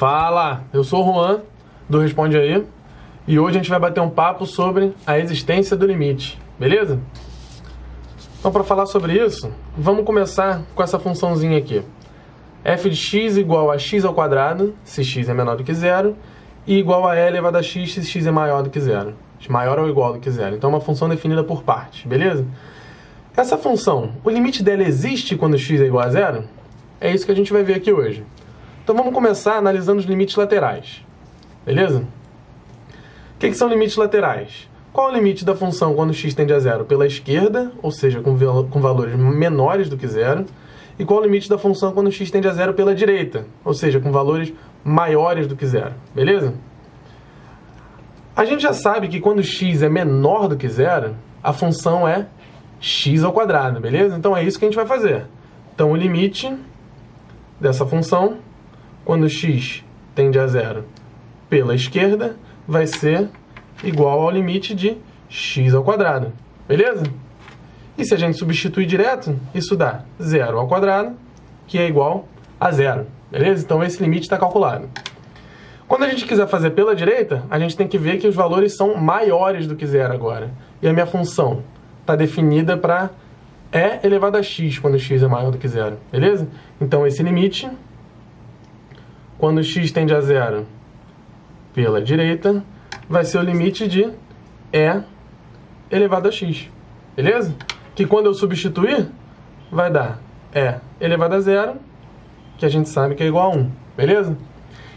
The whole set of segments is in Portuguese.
Fala, eu sou o Juan, do Responde Aí, e hoje a gente vai bater um papo sobre a existência do limite, beleza? Então, para falar sobre isso, vamos começar com essa funçãozinha aqui. f de x igual a x ao quadrado, se x é menor do que zero, e igual a e elevado a x se x é maior do que zero. Maior ou igual do que zero. Então, é uma função definida por partes, beleza? Essa função, o limite dela existe quando x é igual a zero? É isso que a gente vai ver aqui hoje. Então, vamos começar analisando os limites laterais, beleza? O que são limites laterais? Qual é o limite da função quando x tende a zero? Pela esquerda, ou seja, com valores menores do que zero. E qual é o limite da função quando x tende a zero pela direita? Ou seja, com valores maiores do que zero. Beleza? A gente já sabe que quando x é menor do que zero, a função é x ao quadrado. Beleza? Então é isso que a gente vai fazer. Então o limite dessa função, quando x tende a zero pela esquerda, vai ser igual ao limite de x ao quadrado. Beleza? E se a gente substituir direto, isso dá zero ao quadrado, que é igual a zero. Beleza? Então esse limite está calculado. Quando a gente quiser fazer pela direita, a gente tem que ver que os valores são maiores do que zero agora. E a minha função está definida para e elevado a x, quando x é maior do que zero. Beleza? Então esse limite, quando x tende a zero pela direita, vai ser o limite de e elevado a x. Beleza? Que quando eu substituir, vai dar e elevado a zero, que a gente sabe que é igual a 1. Beleza?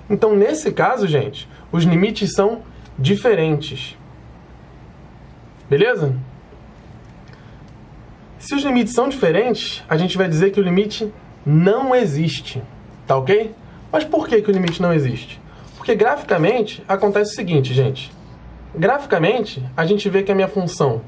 Então, nesse caso, gente, os limites são diferentes. Beleza? Se os limites são diferentes, a gente vai dizer que o limite não existe. Tá ok? Mas por que o limite não existe? Porque graficamente acontece o seguinte, gente. Graficamente, a gente vê que a minha função,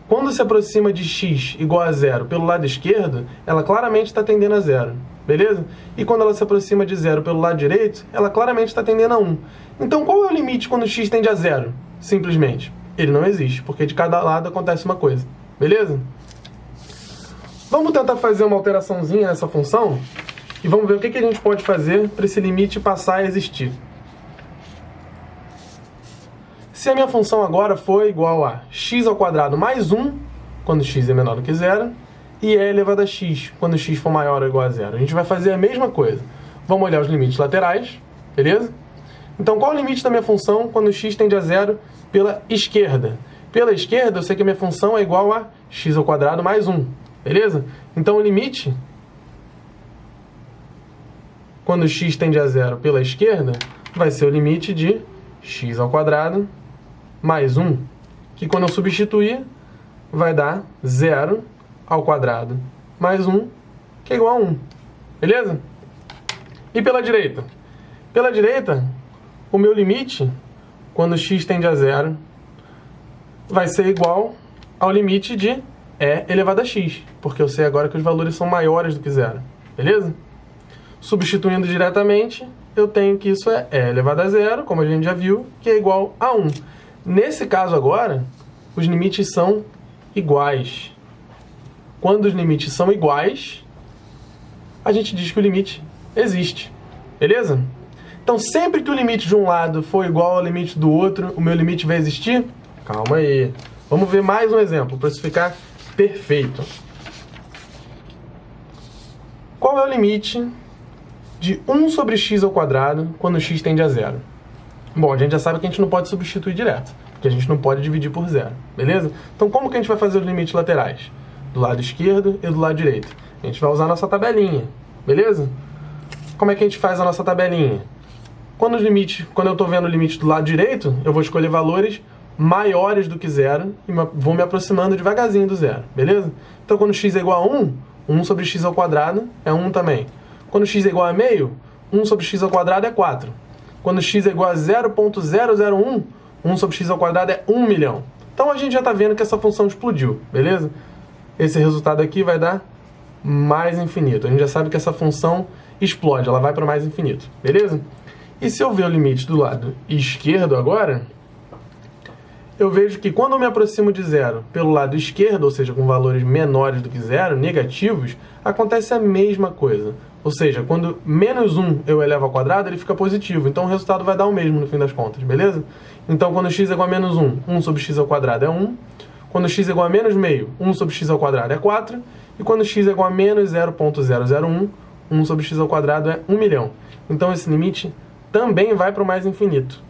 quando se aproxima de x igual a zero pelo lado esquerdo, ela claramente está tendendo a zero. Beleza? E quando ela se aproxima de zero pelo lado direito, ela claramente está tendendo a 1. Então, qual é o limite quando x tende a zero? Simplesmente, ele não existe, porque de cada lado acontece uma coisa. Beleza? Vamos tentar fazer uma alteraçãozinha nessa função e vamos ver o que a gente pode fazer para esse limite passar a existir. Se a minha função agora for igual a x ao quadrado mais 1, quando x é menor do que zero, e e elevado a x, quando x for maior ou igual a zero. A gente vai fazer a mesma coisa. Vamos olhar os limites laterais, beleza? Então, qual é o limite da minha função quando x tende a zero pela esquerda? Pela esquerda, eu sei que a minha função é igual a x ao quadrado mais 1, beleza? Então, o limite, quando x tende a zero pela esquerda, vai ser o limite de x ao quadrado mais 1, que quando eu substituir, vai dar 0 ao quadrado mais 1, que é igual a 1. Beleza? E pela direita? Pela direita, o meu limite, quando x tende a zero, vai ser igual ao limite de e elevado a x, porque eu sei agora que os valores são maiores do que zero. Beleza? Substituindo diretamente, eu tenho que isso é e elevado a zero, como a gente já viu, que é igual a 1. Nesse caso agora, os limites são iguais. Quando os limites são iguais, a gente diz que o limite existe. Beleza? Então, sempre que o limite de um lado for igual ao limite do outro, o meu limite vai existir? Calma aí. Vamos ver mais um exemplo, para isso ficar perfeito. Qual é o limite de 1 sobre x ao quadrado quando x tende a zero? Bom, a gente já sabe que a gente não pode substituir direto, porque a gente não pode dividir por zero, beleza? Então, como que a gente vai fazer os limites laterais? Do lado esquerdo e do lado direito. A gente vai usar a nossa tabelinha, beleza? Como é que a gente faz a nossa tabelinha? Quando eu estou vendo o limite do lado direito, eu vou escolher valores maiores do que zero e vou me aproximando devagarzinho do zero, beleza? Então, quando x é igual a 1, 1 sobre x ao quadrado é 1 também. Quando x é igual a meio, 1 sobre x ao quadrado é 4. Quando x é igual a 0,001, 1 sobre x ao quadrado é 1 milhão. Então, a gente já está vendo que essa função explodiu, beleza? Esse resultado aqui vai dar mais infinito. A gente já sabe que essa função explode, ela vai para mais infinito, beleza? E se eu ver o limite do lado esquerdo agora, eu vejo que quando eu me aproximo de zero pelo lado esquerdo, ou seja, com valores menores do que zero, negativos, acontece a mesma coisa. Ou seja, quando menos 1 eu elevo ao quadrado, ele fica positivo. Então o resultado vai dar o mesmo no fim das contas, beleza? Então quando x é igual a menos 1, 1 sobre x ao quadrado é 1. Quando x é igual a menos meio, 1 sobre x ao quadrado é 4. E quando x é igual a menos 0,001, 1 sobre x ao quadrado é 1 milhão. Então esse limite também vai para o mais infinito.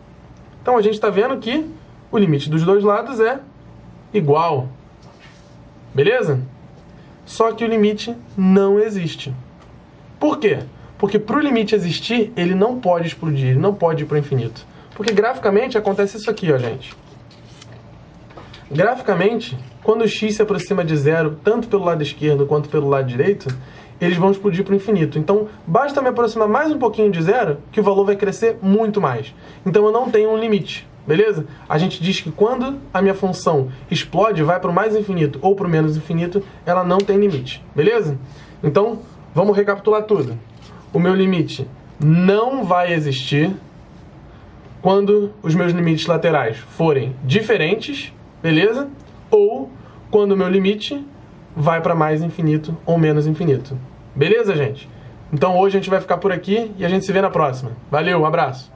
Então a gente está vendo que o limite dos dois lados é igual. Beleza? Só que o limite não existe. Por quê? Porque para o limite existir, ele não pode explodir, ele não pode ir para o infinito. Porque graficamente acontece isso aqui, ó, gente. Graficamente, quando o x se aproxima de zero, tanto pelo lado esquerdo quanto pelo lado direito, eles vão explodir para o infinito. Então, basta me aproximar mais um pouquinho de zero, que o valor vai crescer muito mais. Então, eu não tenho um limite, beleza? A gente diz que quando a minha função explode, vai para o mais infinito ou para o menos infinito, ela não tem limite, beleza? Então, vamos recapitular tudo. O meu limite não vai existir quando os meus limites laterais forem diferentes, beleza? Ou quando o meu limite vai para mais infinito ou menos infinito. Beleza, gente? Então hoje a gente vai ficar por aqui e a gente se vê na próxima. Valeu, um abraço!